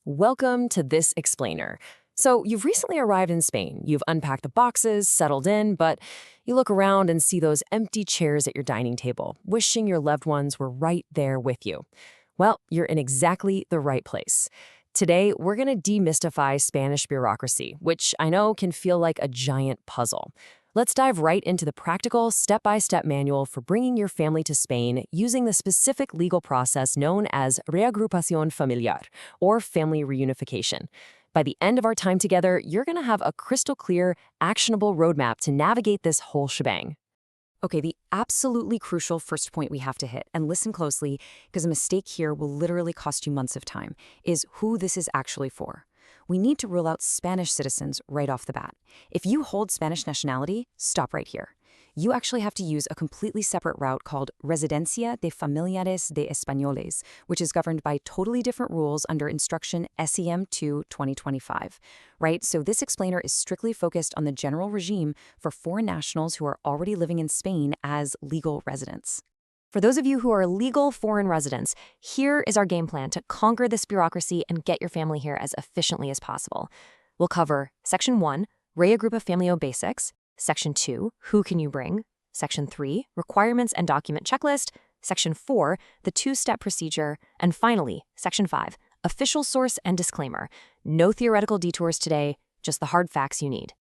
Welcome to this explainer. So, you've recently arrived in Spain. You've unpacked the boxes, settled in, but you look around and see those empty chairs at your dining table, wishing your loved ones were right there with you. Well, you're in exactly the right place. Today, we're going to demystify Spanish bureaucracy, which I know can feel like a giant puzzle. Let's dive right into the practical, step-by-step manual for bringing your family to Spain using the specific legal process known as reagrupación familiar, or family reunification. By the end of our time together, you're going to have a crystal clear, actionable roadmap to navigate this whole shebang. Okay, the absolutely crucial first point we have to hit, and listen closely, because a mistake here will literally cost you months of time, is who this is actually for. We need to rule out Spanish citizens right off the bat. If you hold Spanish nationality, stop right here. You actually have to use a completely separate route called Residencia de Familiares de Españoles, which is governed by totally different rules under Instruction SEM2 2025, right? So this explainer is strictly focused on the general regime for foreign nationals who are already living in Spain as legal residents. For those of you who are legal foreign residents, here is our game plan to conquer this bureaucracy and get your family here as efficiently as possible. We'll cover Section 1, Reagrupa Familio Basics, Section 2, Who Can You Bring, Section 3, Requirements and Document Checklist, Section 4, the two-step procedure, and finally, Section 5, Official Source and Disclaimer. No theoretical detours today, just the hard facts you need.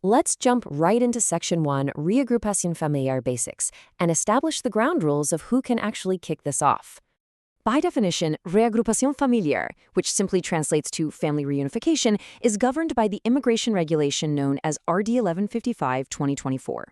Let's jump right into Section 1, Reagrupación Familiar Basics, and establish the ground rules of who can actually kick this off. By definition, reagrupación familiar, which simply translates to family reunification, is governed by the immigration regulation known as RD 1155/2024.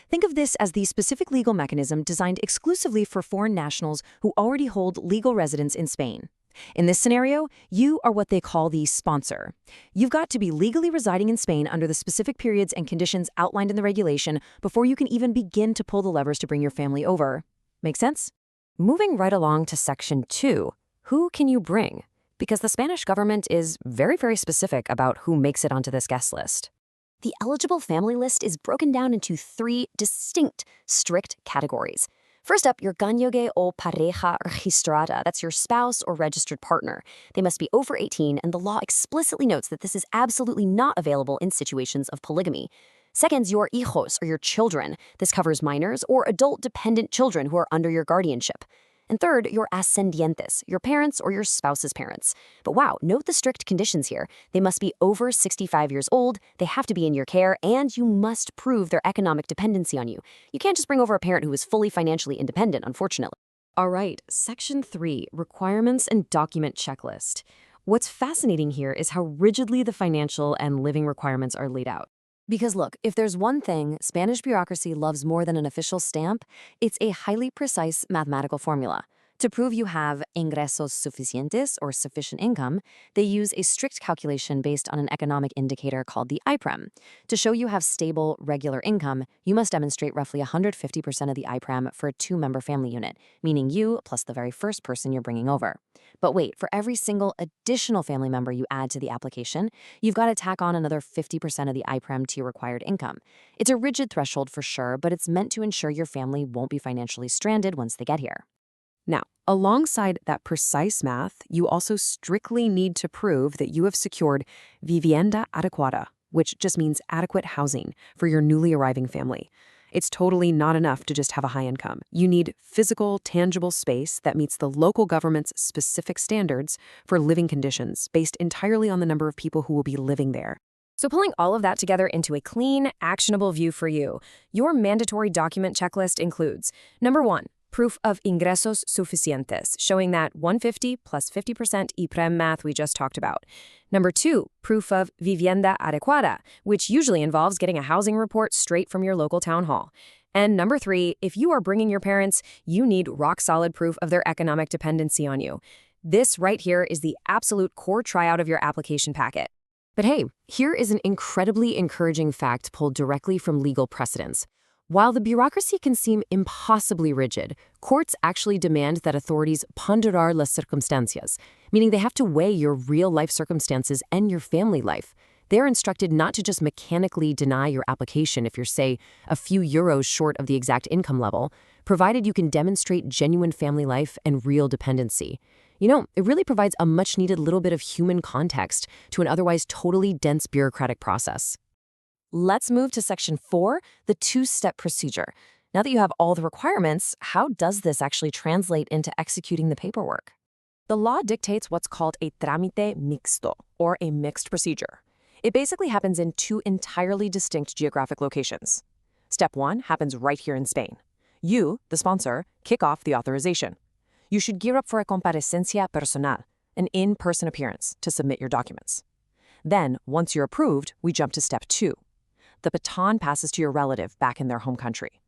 Think of this as the specific legal mechanism designed exclusively for foreign nationals who already hold legal residence in Spain. In this scenario, you are what they call the sponsor. You've got to be legally residing in Spain under the specific periods and conditions outlined in the regulation before you can even begin to pull the levers to bring your family over. Make sense? Moving right along to Section 2, who can you bring? Because the Spanish government is very, very specific about who makes it onto this guest list. The eligible family list is broken down into three distinct, strict categories. First up, your cónyuge o pareja registrada. That's your spouse or registered partner. They must be over 18, and the law explicitly notes that this is absolutely not available in situations of polygamy. Second, your hijos, or your children. This covers minors or adult-dependent children who are under your guardianship. And third, your ascendientes, your parents or your spouse's parents. But wow, note the strict conditions here. They must be over 65 years old, they have to be in your care, and you must prove their economic dependency on you. You can't just bring over a parent who is fully financially independent, unfortunately. All right, Section 3, Requirements and Document Checklist. What's fascinating here is how rigidly the financial and living requirements are laid out. Because look, if there's one thing Spanish bureaucracy loves more than an official stamp, it's a highly precise mathematical formula. To prove you have ingresos suficientes, or sufficient income, they use a strict calculation based on an economic indicator called the IPREM. To show you have stable, regular income, you must demonstrate roughly 150% of the IPREM for a two-member family unit, meaning you plus the very first person you're bringing over. But wait, for every single additional family member you add to the application, you've got to tack on another 50% of the IPREM to your required income. It's a rigid threshold for sure, but it's meant to ensure your family won't be financially stranded once they get here. Now, alongside that precise math, you also strictly need to prove that you have secured vivienda adecuada, which just means adequate housing for your newly arriving family. It's totally not enough to just have a high income. You need physical, tangible space that meets the local government's specific standards for living conditions based entirely on the number of people who will be living there. So pulling all of that together into a clean, actionable view for you, your mandatory document checklist includes, number 1, proof of ingresos suficientes, showing that 150 plus 50% IPREM math we just talked about. Number 2, proof of vivienda adecuada, which usually involves getting a housing report straight from your local town hall. And number 3, if you are bringing your parents, you need rock-solid proof of their economic dependency on you. This right here is the absolute core tryout of your application packet. But hey, here is an incredibly encouraging fact pulled directly from legal precedents. While the bureaucracy can seem impossibly rigid, courts actually demand that authorities ponderar las circunstancias, meaning they have to weigh your real-life circumstances and your family life. They're instructed not to just mechanically deny your application if you're, say, a few euros short of the exact income level, provided you can demonstrate genuine family life and real dependency. It really provides a much-needed little bit of human context to an otherwise totally dense bureaucratic process. Let's move to Section 4, the two-step procedure. Now that you have all the requirements, how does this actually translate into executing the paperwork? The law dictates what's called a trámite mixto, or a mixed procedure. It basically happens in two entirely distinct geographic locations. Step 1 happens right here in Spain. You, the sponsor, kick off the authorization. You should gear up for a comparecencia personal, an in-person appearance, to submit your documents. Then, once you're approved, we jump to Step 2. The baton passes to your relative back in their home country.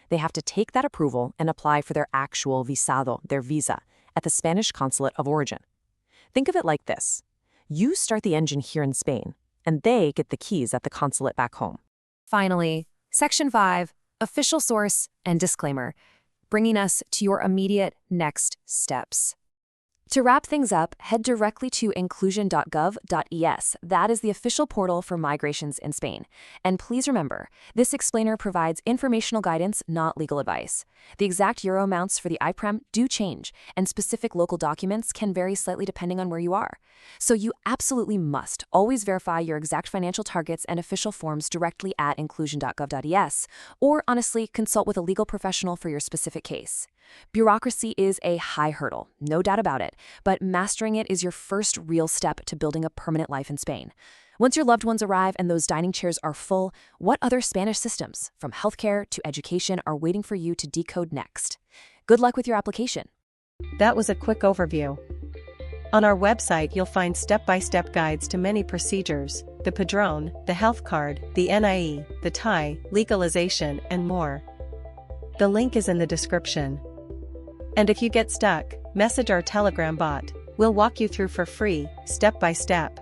They have to take that approval and apply for their actual visado, their visa, at the Spanish consulate of origin. Think of it like this. You start the engine here in Spain, and they get the keys at the consulate back home. Finally, Section 5, official source and disclaimer, bringing us to your immediate next steps. To wrap things up, head directly to inclusion.gov.es. That is the official portal for migrations in Spain. And please remember, this explainer provides informational guidance, not legal advice. The exact euro amounts for the IPREM do change, and specific local documents can vary slightly depending on where you are. So you absolutely must always verify your exact financial targets and official forms directly at inclusion.gov.es, or honestly, consult with a legal professional for your specific case. Bureaucracy is a high hurdle, no doubt about it, but mastering it is your first real step to building a permanent life in Spain. Once your loved ones arrive and those dining chairs are full, what other Spanish systems, from healthcare to education, are waiting for you to decode next? Good luck with your application. That was a quick overview. On our website you'll find step-by-step guides to many procedures, the Padrón, the health card, the NIE, the TIE, legalization, and more. The link is in the description. And if you get stuck, message our Telegram bot. We'll walk you through for free, step by step.